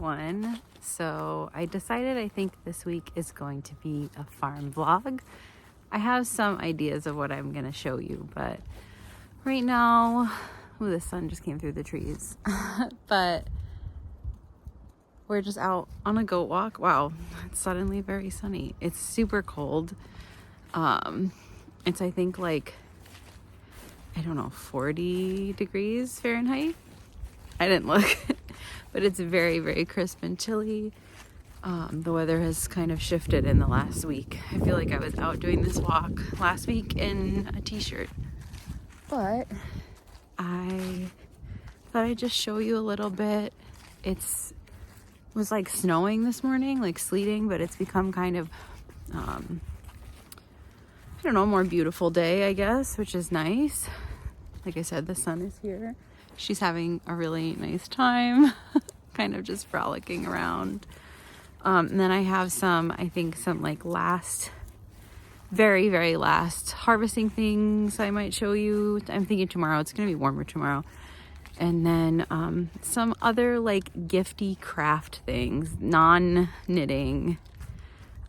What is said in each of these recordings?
everyone. So I decided I think this week is going to be a farm vlog. I have some ideas of what I'm going to show you, but right now, the sun just came through the trees. But we're just out on a goat walk. Wow, it's suddenly very sunny. It's super cold. It's I think like, I don't know, 40 degrees Fahrenheit. I didn't look, but it's very, very crisp and chilly. The weather has kind of shifted in the last week. I feel like I was out doing this walk last week in a t-shirt, but I thought I'd just show you a little bit. It was like snowing this morning, like sleeting, but it's become kind of, I don't know, more beautiful day, I guess, which is nice. Like I said, the sun is here. She's having a really nice time, kind of just frolicking around. And then I have some like very, very last harvesting things I might show you. I'm thinking tomorrow, it's going to be warmer tomorrow. And then some other like gifty craft things, non-knitting,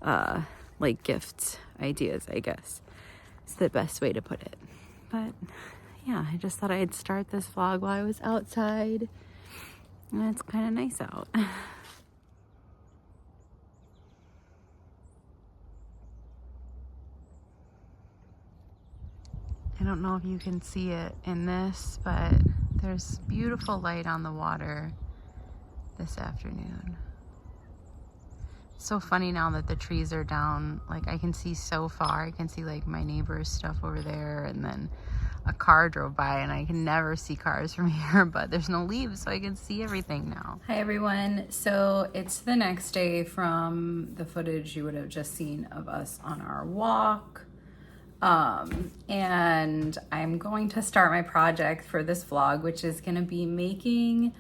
like gift ideas, I guess. It's the best way to put it. But yeah, I just thought I'd start this vlog while I was outside. And it's kind of nice out. I don't know if you can see it in this, but there's beautiful light on the water this afternoon. It's so funny now that the trees are down. Like I can see so far. I can see like my neighbor's stuff over there, and then a car drove by, and I can never see cars from here, but there's no leaves, so I can see everything now. Hi everyone. So it's the next day from the footage you would have just seen of us on our walk. And I'm going to start my project for this vlog, which is going to be making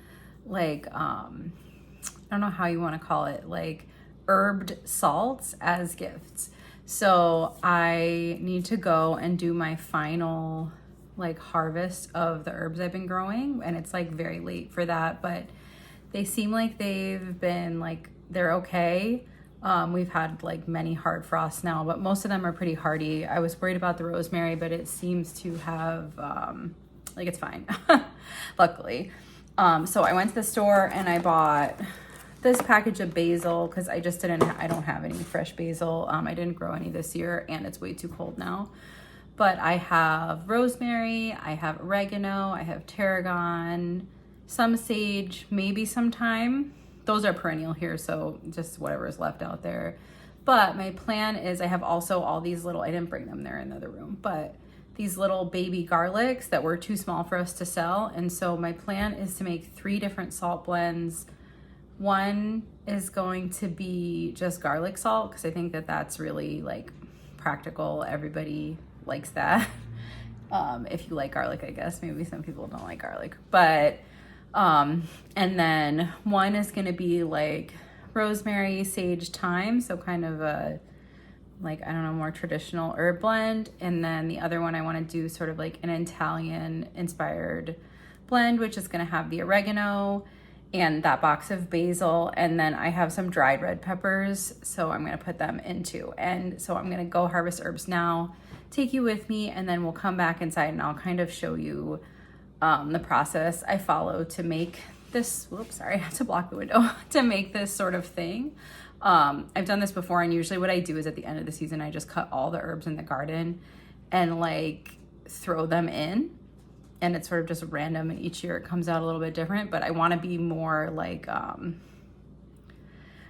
like, I don't know how you want to call it, like herbed salts as gifts. So I need to go and do my final like harvest of the herbs I've been growing, and it's like very late for that, but they seem like they've been like, they're okay. We've had like many hard frosts now, but most of them are pretty hardy. I was worried about the rosemary, but it seems to have, like it's fine, luckily. So I went to the store and I bought this package of basil because I just I don't have any fresh basil. I didn't grow any this year and it's way too cold now. But I have rosemary, I have oregano, I have tarragon, some sage, maybe some thyme. Those are perennial here, so just whatever is left out there. But my plan is I have also all these little, I didn't bring them there in the other room, but these little baby garlics that were too small for us to sell. And so my plan is to make 3 different salt blends. One is going to be just garlic salt, because I think that that's really like practical. Everybody likes that. If you like garlic, I guess. Maybe some people don't like garlic, but and then one is going to be like rosemary, sage, thyme, so kind of a like, I don't know, more traditional herb blend. And then the other one I want to do sort of like an Italian inspired blend, which is going to have the oregano and that box of basil, and then I have some dried red peppers, so I'm going to put them into. And so I'm going to go harvest herbs now, take you with me, and then we'll come back inside and I'll kind of show you the process I follow to make this. Whoops, sorry, I have to block the window to make this sort of thing. I've done this before, and usually what I do is at the end of the season I just cut all the herbs in the garden and like throw them in, and it's sort of just random, and each year it comes out a little bit different. But I want to be more like I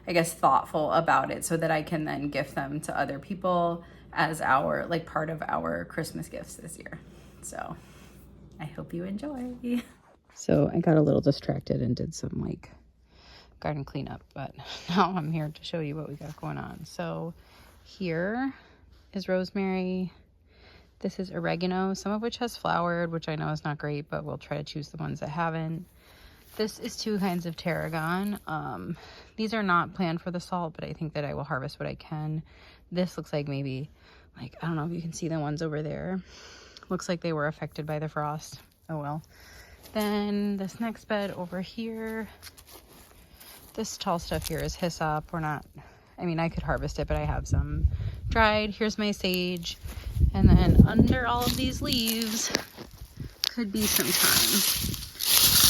guess thoughtful about it so that I can then gift them to other people as our like part of our Christmas gifts this year. So I hope you enjoy. So I got a little distracted and did some like garden cleanup, but now I'm here to show you what we got going on. So here is rosemary. This is oregano, some of which has flowered, which I know is not great, but we'll try to choose the ones that haven't. This is 2 kinds of tarragon. These are not planned for the salt, but I think that I will harvest what I can. This looks like maybe, like, I don't know if you can see the ones over there. Looks like they were affected by the frost. Oh well. Then this next bed over here, This tall stuff here is hyssop. We're not, I mean, I could harvest it, but I have some dried. Here's my sage. And then under all of these leaves could be some thyme,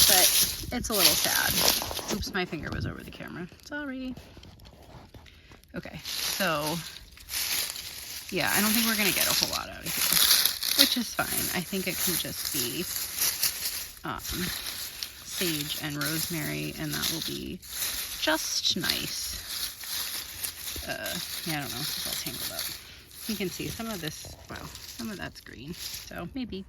but it's a little sad. Oops, my finger was over the camera. Sorry. Okay, so yeah, I don't think we're gonna get a whole lot out of here, which is fine. I think it can just be sage and rosemary, and that will be just nice. Yeah, I don't know, it's all tangled up. You can see some of this, wow, some of that's green, so maybe.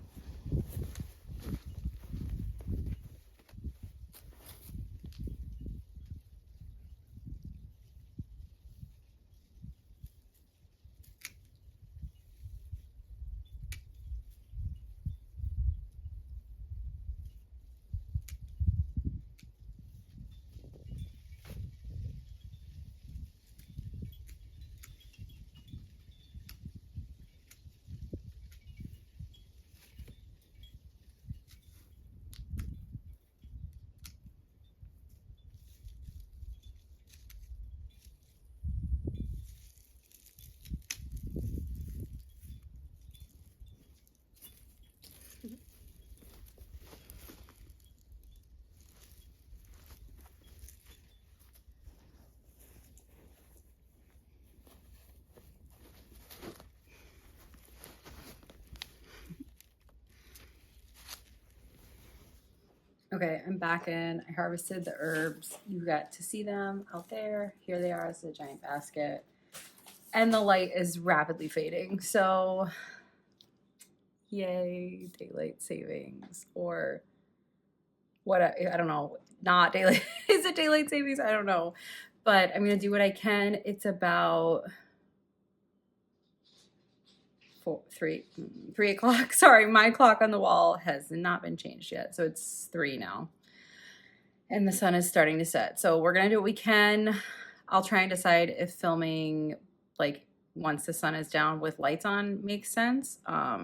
Okay, I'm back in. I harvested the herbs. You got to see them out there. Here they are as a giant basket. And the light is rapidly fading. So, yay, daylight savings. Or what, I don't know. Not daylight. Is it daylight savings? I don't know. But I'm going to do what I can. It's about 3 o'clock. Sorry, my clock on the wall has not been changed yet, so it's 3 now, and the sun is starting to set. So we're gonna do what we can. I'll try and decide if filming like once the sun is down with lights on makes sense. A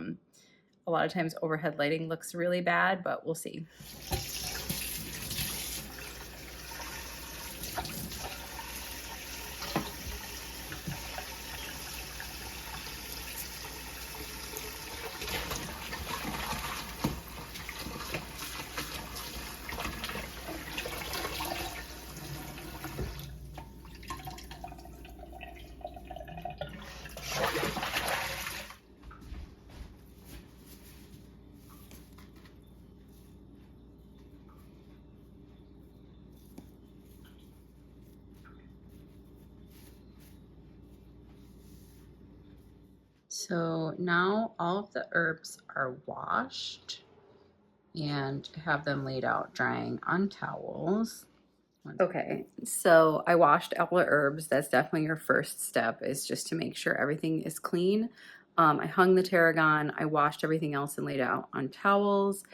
lot of times overhead lighting looks really bad, but we'll see. So now all of the herbs are washed and have them laid out drying on towels. Okay, so I washed all the herbs. That's definitely your first step, is just to make sure everything is clean. I hung the tarragon, I washed everything else and laid it out on towels.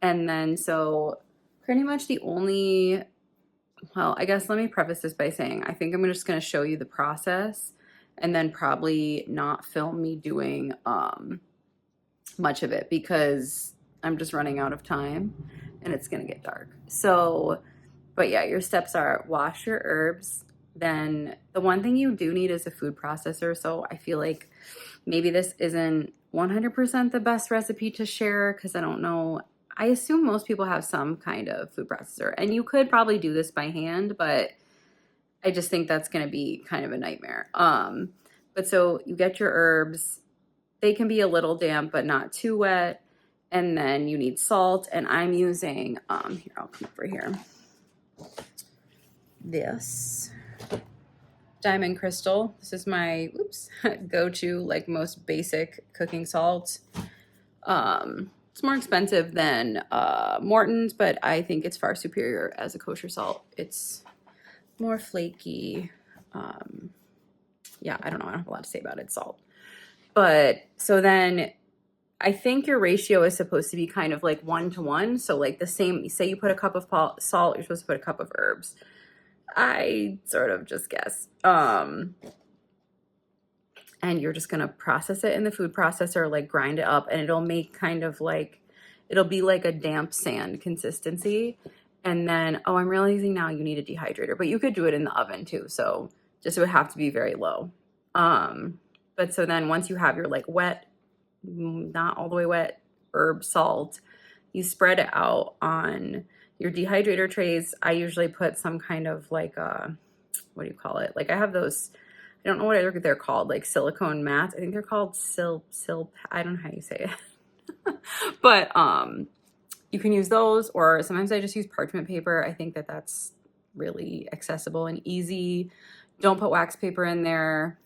And then so pretty much the only, well, I guess let me preface this by saying I think I'm just going to show you the process and then probably not film me doing much of it because I'm just running out of time and it's going to get dark. So, but yeah, your steps are wash your herbs. Then the one thing you do need is a food processor. So I feel like maybe this isn't 100% the best recipe to share because I don't know. I assume most people have some kind of food processor, and you could probably do this by hand, but I just think that's going to be kind of a nightmare. But so you get your herbs. They can be a little damp, but not too wet. And then you need salt, and I'm using, here, I'll come over here. This Diamond Crystal. This is my, go-to, like, most basic cooking salt. It's more expensive than Morton's, but I think it's far superior as a kosher salt. It's more flaky. Yeah, I don't know. I don't have a lot to say about it. It's salt. But so then I think your ratio is supposed to be kind of like 1-to-1. So like the same, say you put a cup of salt, you're supposed to put a cup of herbs. I sort of just guess. And you're just going to process it in the food processor, like grind it up, and it'll make kind of like, it'll be like a damp sand consistency. And then, oh, I'm realizing now you need a dehydrator, but you could do it in the oven too. So just, it would have to be very low. But so then once you have your like wet, not all the way wet herb salt, you spread it out on your dehydrator trays. I usually put some kind of like what do you call it? Like I have those, I don't know what they're called, like silicone mats. I think they're called I don't know how you say it. But you can use those, or sometimes I just use parchment paper. I think that that's really accessible and easy. Don't put wax paper in there.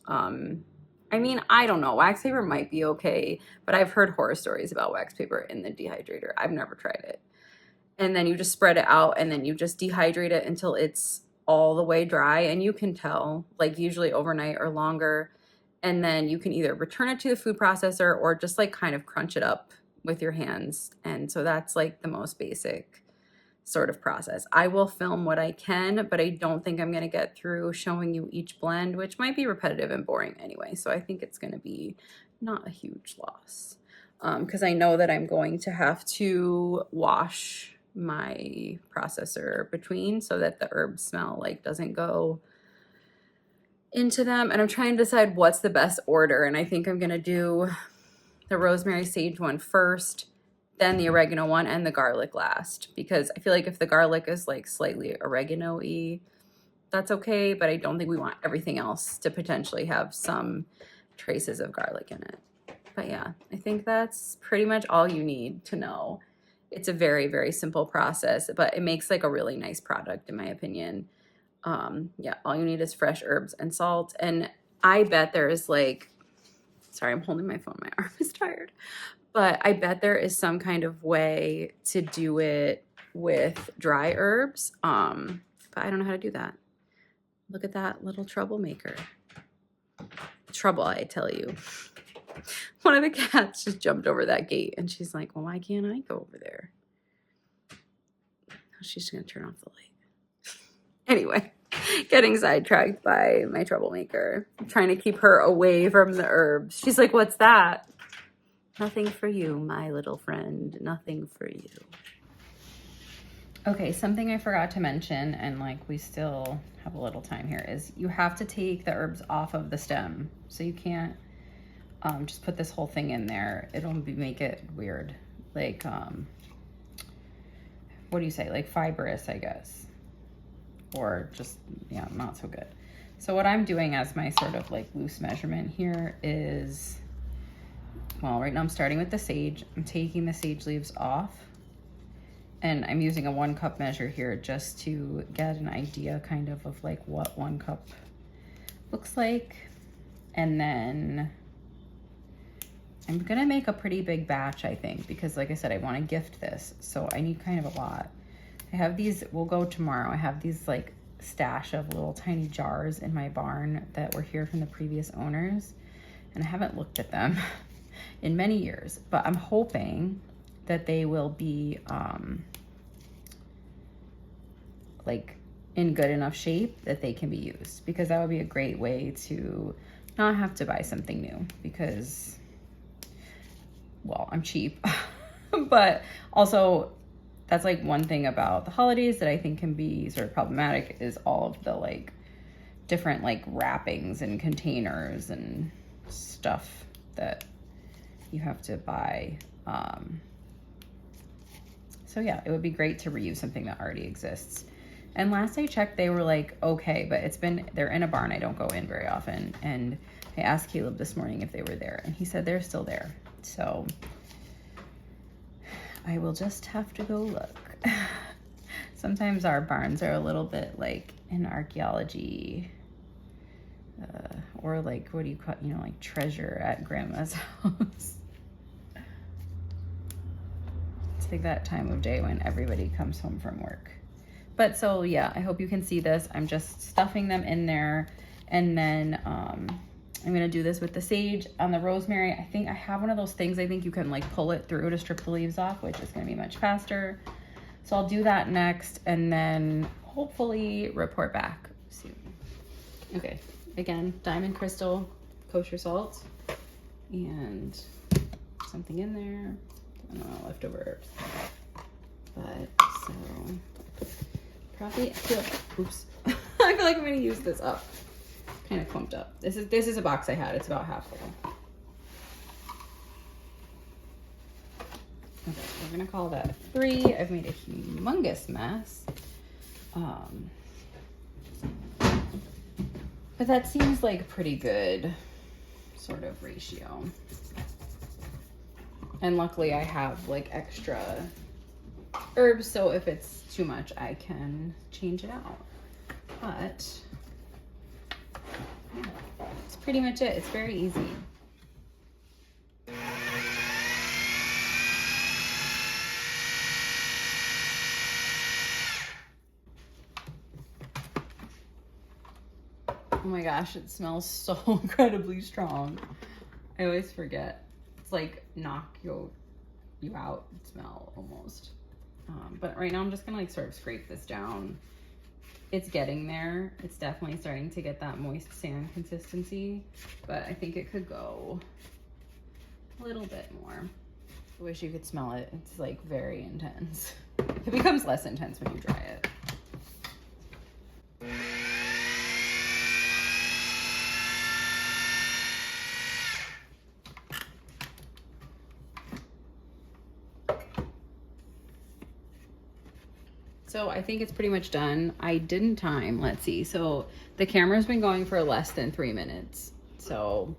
I mean, I don't know. Wax paper might be okay, but I've heard horror stories about wax paper in the dehydrator. I've never tried it. And then you just spread it out, and then you just dehydrate it until it's all the way dry. And you can tell, like usually overnight or longer. And then you can either return it to the food processor or just like kind of crunch it up with your hands. And so that's like the most basic sort of process. I will film what I can, but I don't think I'm going to get through showing you each blend, which might be repetitive and boring anyway. So I think it's going to be not a huge loss, because I know that I'm going to have to wash my processor between so that the herb smell like doesn't go into them. And I'm trying to decide what's the best order. And I think I'm going to do the rosemary sage one first, then the oregano one, and the garlic last, because I feel like if the garlic is like slightly oregano-y, that's okay, but I don't think we want everything else to potentially have some traces of garlic in it. But yeah, I think that's pretty much all you need to know. It's a very, very simple process, but it makes like a really nice product in my opinion. Yeah, all you need is fresh herbs and salt. And I bet there is like, sorry, I'm holding my phone, my arm is tired. But I bet there is some kind of way to do it with dry herbs. But I don't know how to do that. Look at that little troublemaker. Trouble, I tell you. One of the cats just jumped over that gate and she's like, well, why can't I go over there? She's going to turn off the light. Anyway, getting sidetracked by my troublemaker. I'm trying to keep her away from the herbs. She's like, what's that? Nothing for you, my little friend. Nothing for you. Okay, something I forgot to mention, and like we still have a little time here, is you have to take the herbs off of the stem. So you can't just put this whole thing in there. It'll make it weird. Like, what do you say? Like fibrous, I guess. Or just, yeah, not so good. So what I'm doing as my sort of like loose measurement here is, well, right now I'm starting with the sage. I'm taking the sage leaves off, and I'm using a 1 cup measure here just to get an idea kind of like what 1 cup looks like. And then I'm gonna make a pretty big batch, I think, because like I said, I want to gift this. So I need kind of a lot. I have these, we'll go tomorrow. I have these like stash of little tiny jars in my barn that were here from the previous owners, and I haven't looked at them in many years, but I'm hoping that they will be like in good enough shape that they can be used, because that would be a great way to not have to buy something new, because, well, I'm cheap. But also that's like one thing about the holidays that I think can be sort of problematic, is all of the like different like wrappings and containers and stuff that you have to buy. So yeah, it would be great to reuse something that already exists. And last I checked, they were like, okay, but they're in a barn. I don't go in very often. And I asked Caleb this morning if they were there, and he said they're still there. So I will just have to go look. Sometimes our barns are a little bit like in archaeology, or like, what do you call, you know, like treasure at grandma's house. It's like that time of day when everybody comes home from work. But so yeah, I hope you can see this. I'm just stuffing them in there, and then I'm gonna do this with the sage. On the rosemary, I think I have one of those things, I think you can like pull it through to strip the leaves off, which is gonna be much faster. So I'll do that next, and then hopefully report back soon. Okay, again, Diamond Crystal Kosher Salt, and something in there. I don't know, leftover herbs. But So probably feel, oops. I feel like I'm gonna use this up. Kind of clumped up. This is a box I had. It's about half full. Okay, we're gonna call that 3. I've made a humongous mess. But that seems like pretty good sort of ratio. And luckily I have like extra herbs, so if it's too much, I can change it out. But yeah, that's pretty much it. It's very easy. Oh my gosh, it smells so incredibly strong. I always forget. It's like knock you out smell almost. But right now I'm just gonna like sort of scrape this down. It's getting there. It's definitely starting to get that moist sand consistency, but I think it could go a little bit more. I wish you could smell it. It's like very intense. It becomes less intense when you dry it. So I think it's pretty much done. I didn't time, let's see. So the camera's been going for less than 3 minutes. So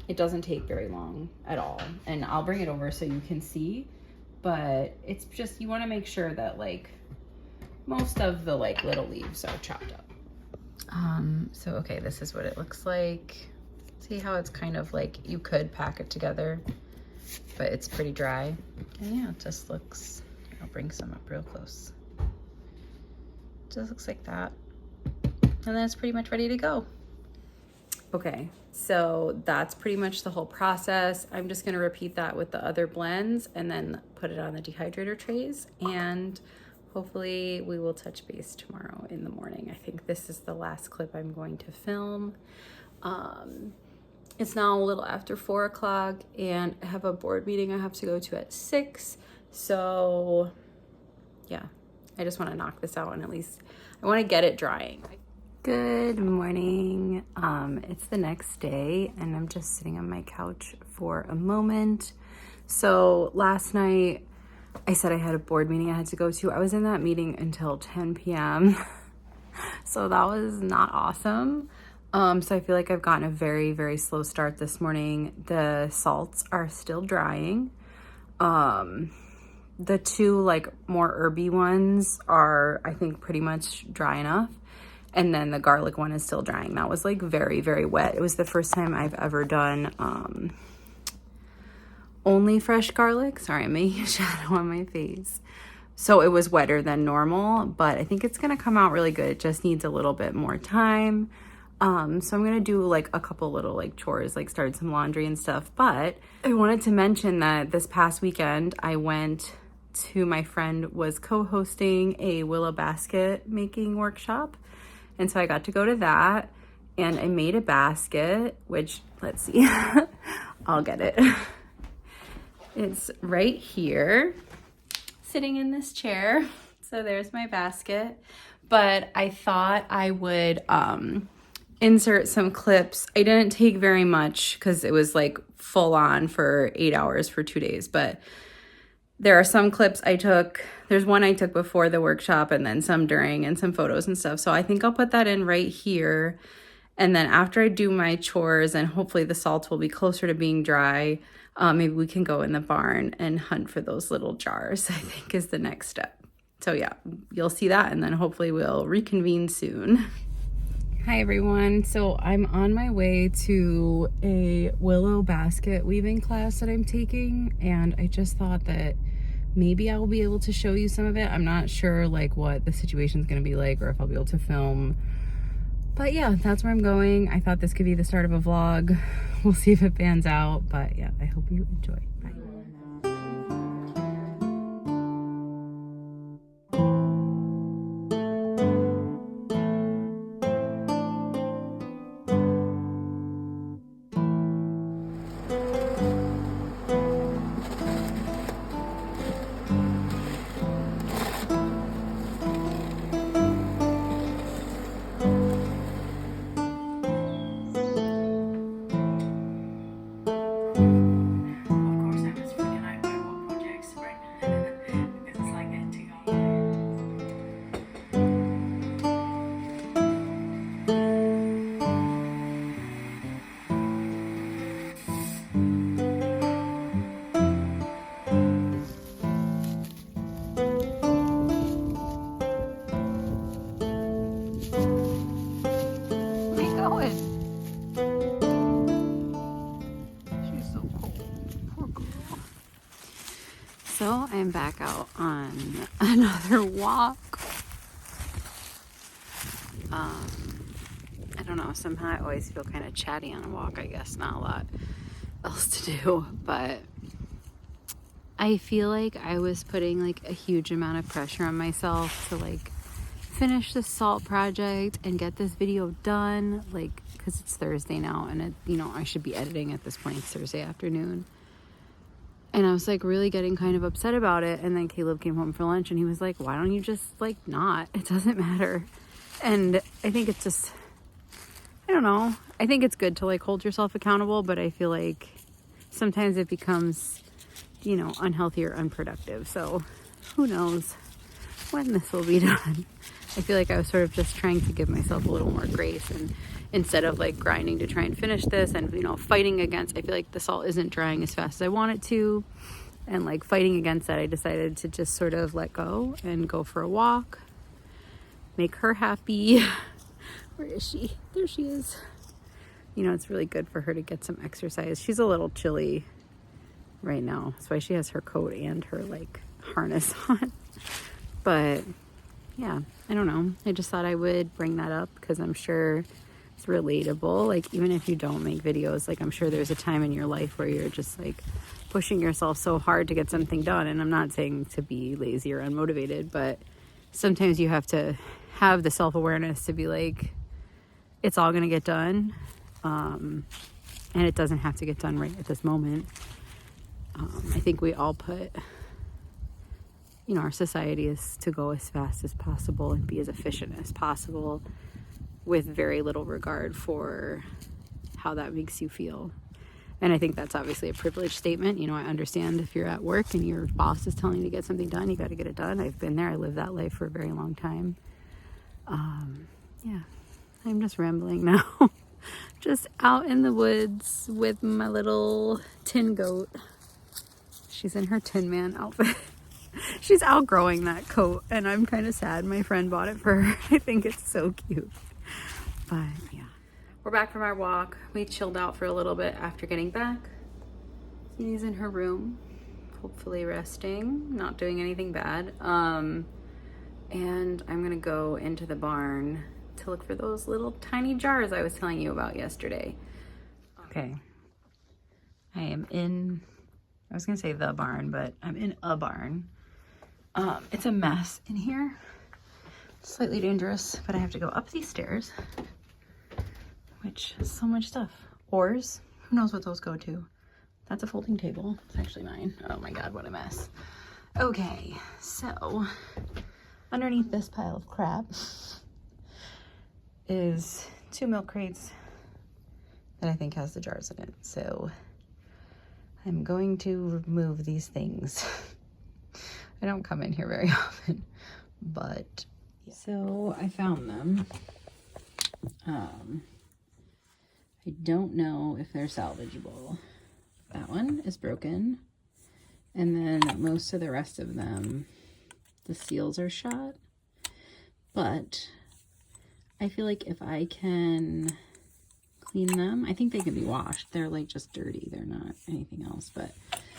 it doesn't take very long at all. And I'll bring it over so you can see, but it's just, you wanna make sure that like most of the like little leaves are chopped up. So okay, this is what it looks like. See how it's kind of like, you could pack it together, but it's pretty dry. And yeah, it just looks, I'll bring some up real close. Just looks like that. And then it's pretty much ready to go. Okay, so that's pretty much the whole process. I'm just gonna repeat that with the other blends and then put it on the dehydrator trays, and hopefully we will touch base tomorrow in the morning. I think this is the last clip I'm going to film. It's now a little after 4 o'clock and I have a board meeting I have to go to at 6. So yeah, I just want to knock this out, and at least I want to get it drying. Good morning. It's the next day and I'm just sitting on my couch for a moment. So last night I said I had a board meeting I had to go to. I was in that meeting until 10 p.m. So that was not awesome. So I feel like I've gotten a very, very slow start this morning. The salts are still drying. The 2 like more herby ones are, I think, pretty much dry enough. And then the garlic one is still drying. That was like very, very wet. It was the first time I've ever done only fresh garlic. Sorry, I'm making a shadow on my face. So it was wetter than normal, but I think it's gonna come out really good. It just needs a little bit more time. So I'm gonna do like a couple little like chores, like start some laundry and stuff. But I wanted to mention that this past weekend I went to, my friend was co-hosting a willow basket making workshop. And so I got to go to that and I made a basket, which, let's see, I'll get it. It's right here, sitting in this chair. So there's my basket. But I thought I would insert some clips. I didn't take very much because it was like full on for 8 hours for 2 days. But there are some clips I took. There's one I took before the workshop and then some during, and some photos and stuff. So I think I'll put that in right here. And then after I do my chores, and hopefully the salt will be closer to being dry, maybe we can go in the barn and hunt for those little jars, I think is the next step. So yeah, you'll see that, and then hopefully we'll reconvene soon. Hi everyone. So I'm on my way to a willow basket weaving class that I'm taking, and I just thought that maybe I will be able to show you some of it. I'm not sure like what the situation's gonna be like or if I'll be able to film. But yeah, that's where I'm going. I thought this could be the start of a vlog. We'll see if it pans out, but yeah, I hope you enjoy. Bye. So I am back out on another walk. I don't know, somehow I always feel kind of chatty on a walk. I guess not a lot else to do, but I feel like I was putting like a huge amount of pressure on myself to like finish this salt project and get this video done, like, because it's Thursday now and it, you know, I should be editing at this point. It's Thursday afternoon. And I was like really getting kind of upset about it. And then Caleb came home for lunch and he was like, why don't you just like not? It doesn't matter. And I think it's just, I don't know. I think it's good to like hold yourself accountable, but I feel like sometimes it becomes, you know, unhealthy or unproductive. So who knows when this will be done. I feel like I was sort of just trying to give myself a little more grace, and instead of like grinding to try and finish this and, you know, fighting against, I feel like the salt isn't drying as fast as I want it to, and like fighting against that, I decided to just sort of let go and go for a walk, make her happy. Where is she? There she is. You know, it's really good for her to get some exercise. She's a little chilly right now. That's why she has her coat and her like harness on. But yeah, I don't know. I just thought I would bring that up because I'm sure it's relatable. Like, even if you don't make videos, like, I'm sure there's a time in your life where you're just like pushing yourself so hard to get something done. And I'm not saying to be lazy or unmotivated, but sometimes you have to have the self-awareness to be like, it's all going to get done. And it doesn't have to get done right at this moment. I think we all put, you know, our society is to go as fast as possible and be as efficient as possible with very little regard for how that makes you feel. And I think that's obviously a privileged statement. You know, I understand if you're at work and your boss is telling you to get something done, you got to get it done. I've been there. I lived that life for a very long time. Yeah, I'm just rambling now. Just out in the woods with my little tin goat. She's in her Tin Man outfit. She's outgrowing that coat and I'm kind of sad. My friend bought it for her. I think it's so cute. But yeah, we're back from our walk. We chilled out for a little bit after getting back. He's in her room, hopefully resting, not doing anything bad. And I'm gonna go into the barn to look for those little tiny jars I was telling you about yesterday. Okay, I am in, I was gonna say the barn, but I'm in a barn. It's a mess in here. Slightly dangerous, but I have to go up these stairs, which is so much stuff. Oars, who knows what those go to? That's a folding table. It's actually mine. Oh my God, what a mess. Okay, so underneath this pile of crap is 2 milk crates that I think has the jars in it. So I'm going to remove these things. I don't come in here very often, but so I found them. I don't know if they're salvageable. That one is broken. And then most of the rest of them, the seals are shot. But I feel like if I can clean them, I think they can be washed. They're like just dirty. They're not anything else. But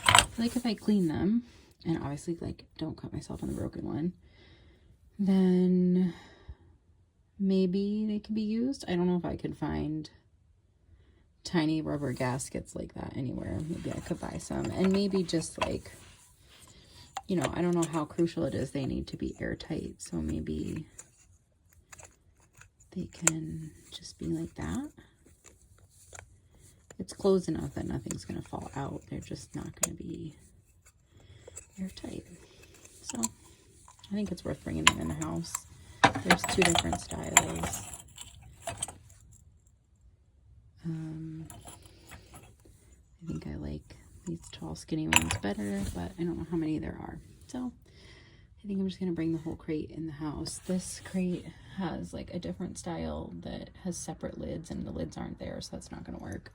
I feel like if I clean them, and obviously like don't cut myself on the broken one, then maybe they could be used. I don't know if I could find tiny rubber gaskets like that anywhere. Maybe I could buy some, and maybe just like, you know, I don't know how crucial it is. They need to be airtight, so maybe they can just be like that. It's closed enough that nothing's gonna fall out. They're just not gonna be airtight. So I think it's worth bringing them in the house. There's 2 different styles. I think I like these tall skinny ones better, but I don't know how many there are. So I think I'm just gonna bring the whole crate in the house. This crate has like a different style that has separate lids, and the lids aren't there, so that's not gonna work.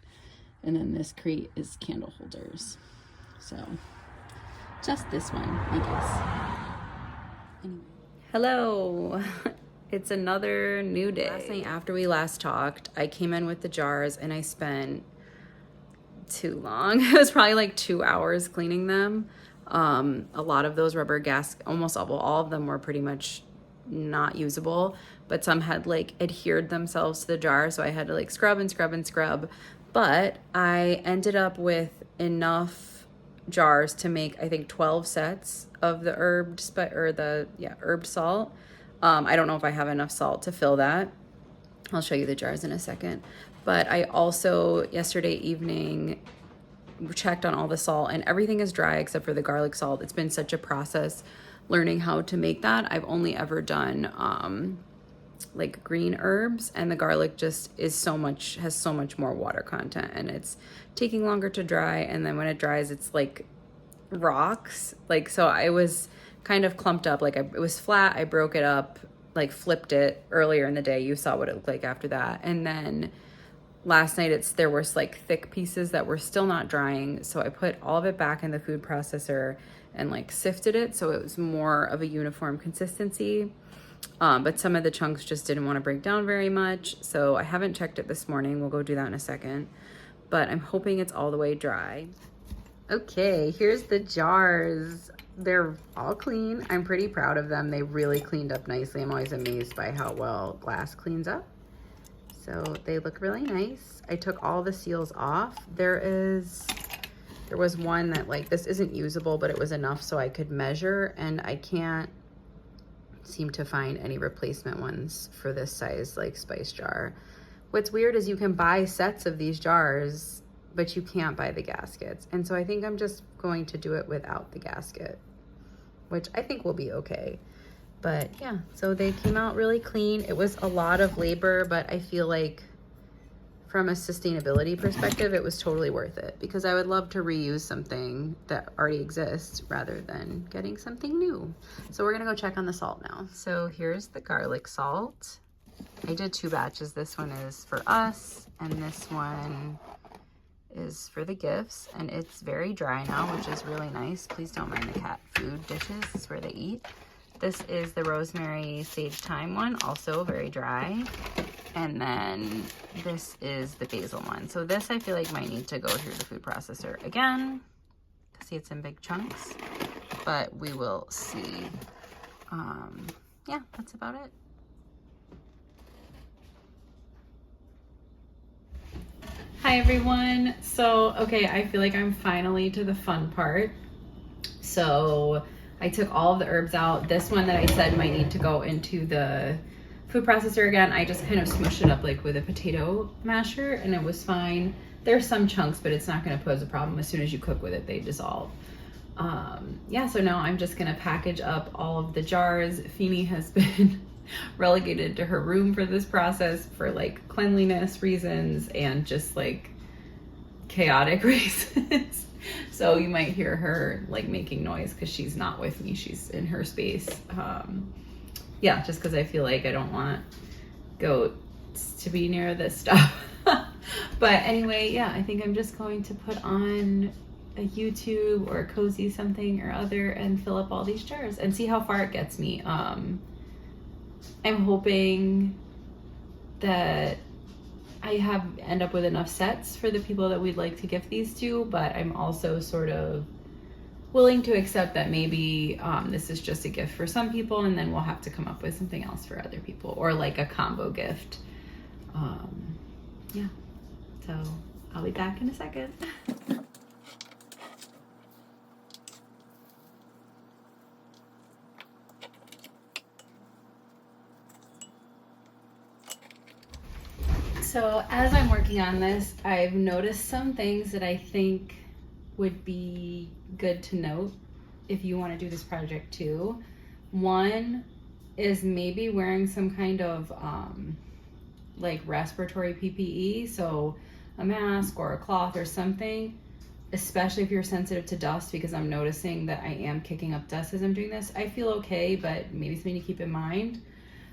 And then this crate is candle holders. So just this one, I guess. Anyway. Hello. It's another new day. Last night after we last talked, I came in with the jars and I spent too long. It was probably like 2 hours cleaning them. A lot of those rubber almost all of them were pretty much not usable, but some had like adhered themselves to the jar, so I had to like scrub and scrub and scrub. But I ended up with enough jars to make, I think, 12 sets of the herbed salt. I don't know if I have enough salt to fill that. I'll show you the jars in a second. But I also yesterday evening checked on all the salt, and everything is dry except for the garlic salt. It's been such a process learning how to make that. I've only ever done like green herbs, and the garlic just has so much more water content, and it's taking longer to dry, and then when it dries it's like rocks. Like, so I was kind of clumped up, like it was flat. I broke it up, like flipped it earlier in the day. You saw what it looked like after that. And then last night there were like thick pieces that were still not drying, so I put all of it back in the food processor and like sifted it so it was more of a uniform consistency. But some of the chunks just didn't want to break down very much, so I haven't checked it this morning. We'll go do that in a second, but I'm hoping it's all the way dry. Okay, here's the jars. They're all clean. I'm pretty proud of them. They really cleaned up nicely. I'm always amazed by how well glass cleans up. So they look really nice. I took all the seals off. There was one that, like, this isn't usable, but it was enough so I could measure, and I can't seem to find any replacement ones for this size, like, spice jar. What's weird is you can buy sets of these jars, but you can't buy the gaskets. And so I think I'm just going to do it without the gasket, which I think will be okay. But yeah, so they came out really clean. It was a lot of labor, but I feel like from a sustainability perspective, it was totally worth it, because I would love to reuse something that already exists rather than getting something new. So we're gonna go check on the salt now. So here's the garlic salt. I did 2 batches. This one is for us, and this one is for the gifts, and it's very dry now, which is really nice. Please don't mind the cat food dishes. This is where they eat. This is the rosemary sage thyme one, also very dry. And then this is the basil one. So this I feel like might need to go through the food processor again. See, it's in big chunks, but we will see. Yeah, that's about it. Hi everyone. So, okay, I feel like I'm finally to the fun part. So I took all of the herbs out. This one that I said might need to go into the food processor again, I just kind of smushed it up like with a potato masher, and it was fine. There's some chunks, but it's not going to pose a problem. As soon as you cook with it, they dissolve. Yeah, so now I'm just going to package up all of the jars. Feeny has been relegated to her room for this process for like cleanliness reasons and just like chaotic reasons. So you might hear her like making noise because she's not with me. She's in her space. Yeah, just because I feel like I don't want goats to be near this stuff. But anyway, yeah, I think I'm just going to put on a YouTube or a Cozy something or other and fill up all these jars and see how far it gets me. I'm hoping that I end up with enough sets for the people that we'd like to gift these to, but I'm also sort of willing to accept that maybe this is just a gift for some people, and then we'll have to come up with something else for other people, or like a combo gift. Yeah, so I'll be back in a second. So as I'm working on this, I've noticed some things that I think would be good to note if you want to do this project too. One is maybe wearing some kind of like respiratory PPE, so a mask or a cloth or something, especially if you're sensitive to dust, because I'm noticing that I am kicking up dust as I'm doing this. I feel okay, but maybe something to keep in mind.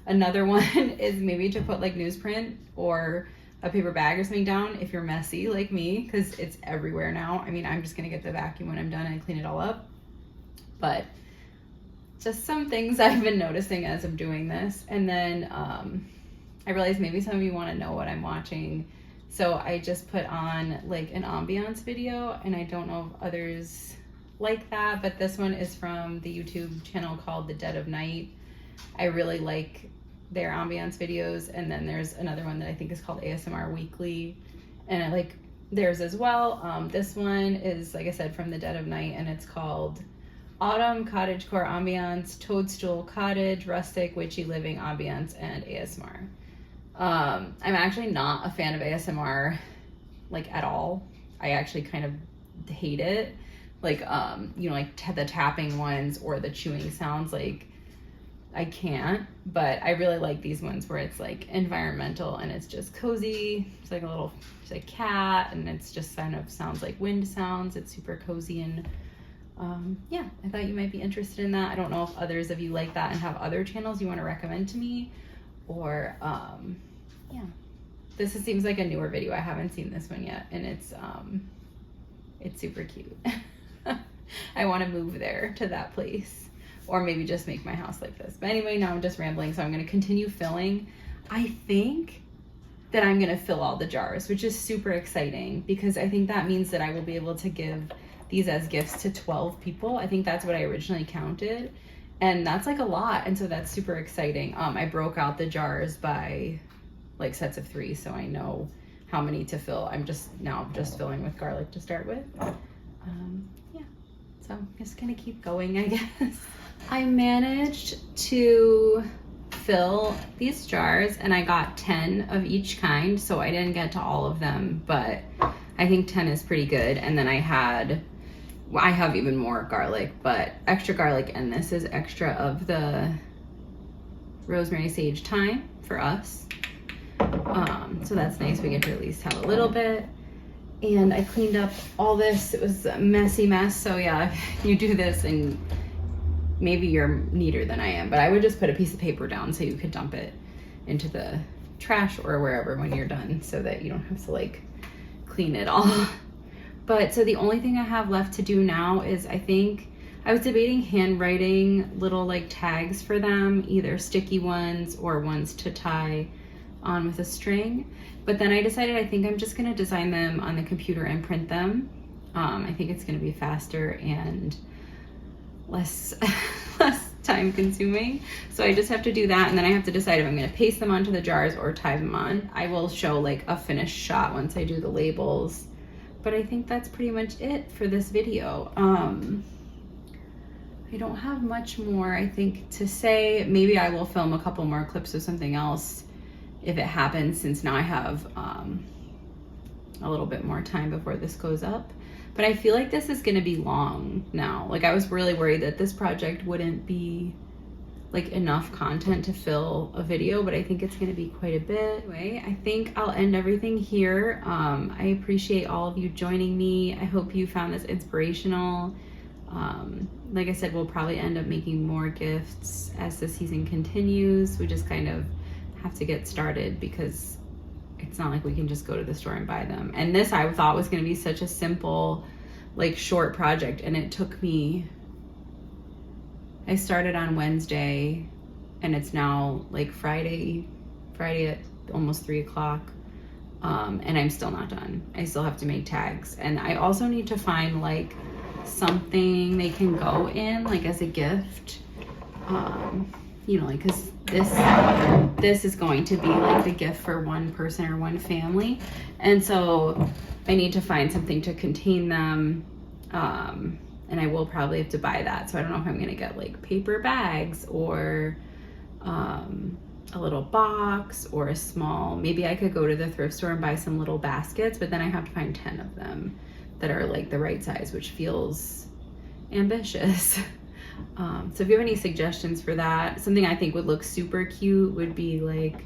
Another one is maybe to put like newsprint or a paper bag or something down if you're messy like me, because it's everywhere now. I mean, I'm just gonna get the vacuum when I'm done and clean it all up. But just some things I've been noticing as I'm doing this. And then I realized maybe some of you wanna know what I'm watching. So I just put on like an ambiance video, and I don't know if others like that, but this one is from the YouTube channel called The Dead of Night. I really like their ambiance videos, and then there's another one that I think is called ASMR Weekly, and I like theirs as well. This one is, like I said, from The Dead of Night, and it's called Autumn Cottagecore Ambiance, Toadstool Cottage, Rustic Witchy Living Ambiance, and ASMR. I'm actually not a fan of ASMR, like, at all. I actually kind of hate it. Like, you know, like the tapping ones or the chewing sounds, like, I can't. But I really like these ones where it's like environmental and it's just cozy. It's like a little, it's like cat, and it's just kind of sounds like wind sounds. It's super cozy, and yeah, I thought you might be interested in that. I don't know if others of you like that and have other channels you want to recommend to me, or yeah, this seems like a newer video. I haven't seen this one yet, and it's super cute. I want to move there to that place, or maybe just make my house like this. But anyway, now I'm just rambling, so I'm going to continue filling. I think that I'm going to fill all the jars, which is super exciting, because I think that means that I will be able to give these as gifts to 12 people. I think that's what I originally counted, and that's like a lot, and so that's super exciting. I broke out the jars by like sets of 3, so I know how many to fill. I'm just filling with garlic to start with. Yeah, so I'm just gonna keep going, I guess. I managed to fill these jars, and I got 10 of each kind, so I didn't get to all of them, but I think 10 is pretty good. And then I have even more garlic, but extra garlic, and this is extra of the rosemary, sage, thyme for us. So that's nice. We get to at least have a little bit. And I cleaned up all this. It was a messy mess. So yeah, if you do this, and maybe you're neater than I am, but I would just put a piece of paper down so you could dump it into the trash or wherever when you're done, so that you don't have to like clean it all. But so the only thing I have left to do now is, I think I was debating handwriting little like tags for them, either sticky ones or ones to tie on with a string. But then I decided I think I'm just gonna design them on the computer and print them. I think it's gonna be faster and less time consuming. So I just have to do that, and then I have to decide if I'm gonna paste them onto the jars or tie them on. I will show like a finished shot once I do the labels. But I think that's pretty much it for this video. I don't have much more, I think, to say. Maybe I will film a couple more clips of something else if it happens, since now I have a little bit more time before this goes up. But I feel like this is gonna be long now. Like, I was really worried that this project wouldn't be like enough content to fill a video, but I think it's gonna be quite a bit. Anyway, I think I'll end everything here. I appreciate all of you joining me. I hope you found this inspirational. Like I said, we'll probably end up making more gifts as the season continues. We just kind of have to get started, because it's not like we can just go to the store and buy them. And this I thought was gonna be such a simple, like, short project, and it took me, I started on Wednesday, and it's now like Friday at almost 3 o'clock, and I'm still not done. I still have to make tags, and I also need to find like something they can go in, like as a gift, you know, like, because this is going to be like the gift for one person or one family, and so I need to find something to contain them. And I will probably have to buy that. So I don't know if I'm gonna get like paper bags or a little box or a small, maybe I could go to the thrift store and buy some little baskets, but then I have to find 10 of them that are like the right size, which feels ambitious. So if you have any suggestions for that, something I think would look super cute would be like,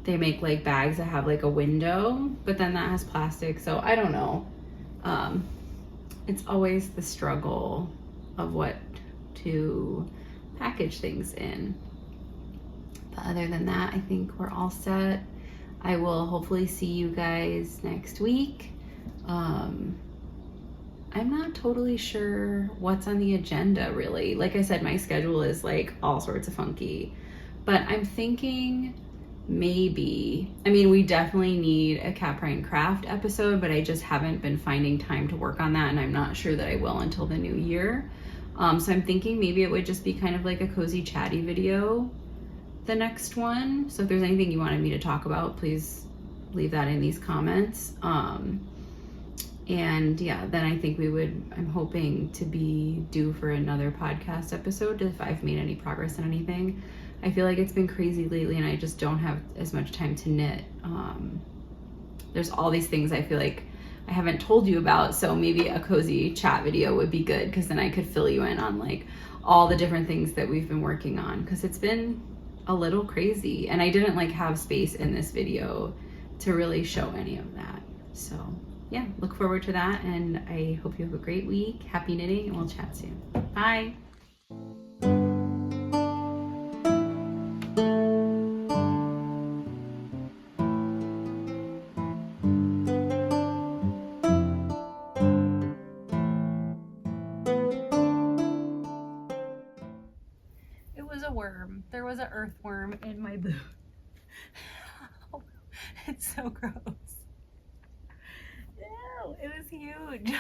they make like bags that have like a window, but then that has plastic. So I don't know. It's always the struggle of what to package things in. But other than that, I think we're all set. I will hopefully see you guys next week. I'm not totally sure what's on the agenda, really. Like I said, my schedule is like all sorts of funky. But I'm thinking maybe, I mean, we definitely need a Caprine craft episode, but I just haven't been finding time to work on that, and I'm not sure that I will until the new year. So I'm thinking maybe it would just be kind of like a cozy chatty video, the next one. So if there's anything you wanted me to talk about, please leave that in these comments. And yeah, then I think I'm hoping to be due for another podcast episode if I've made any progress on anything. I feel like it's been crazy lately and I just don't have as much time to knit. There's all these things I feel like I haven't told you about, so maybe a cozy chat video would be good, because then I could fill you in on like all the different things that we've been working on, because it's been a little crazy and I didn't like have space in this video to really show any of that. So yeah, look forward to that, and I hope you have a great week. Happy knitting, and we'll chat soon. Bye. It was a worm. There was an earthworm in my boot. It's so gross. Ew, it was huge.